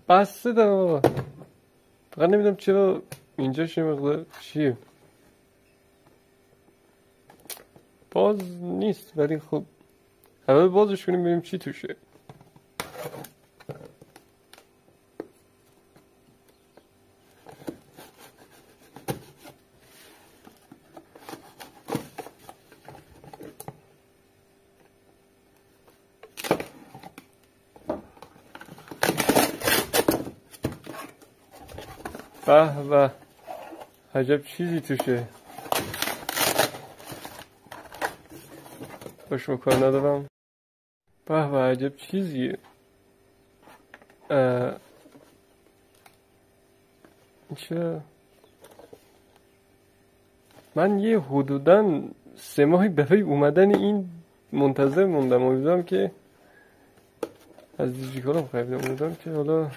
بسته دارم آقا. فقط نمیدونم چرا اینجاش یه مقدار چیه باز نیست، ولی خب اول بازش کنیم ببینیم چی توشه. به به عجب چیزی توشه. باش کار ندارم. به به عجب چیزیه. چه من یه حدوداً 3 ماهی برای اومدن این منتظر موندم. امیدوارم که از دیجیکالام خریدم. امیدوارم که حالا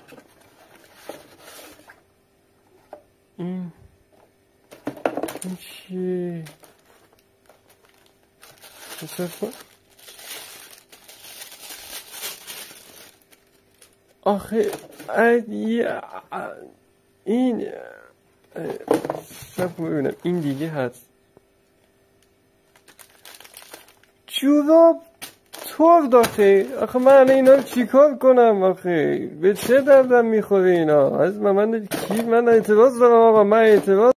این چیه آخه این سب ببینم این دیگه هست. جوراب طور داخه. آخه من اینا رو چیکار کنم آخه؟ به چه دردم میخوره اینا؟ از من کی؟ من اعتراض دارم آقا. من اعتراض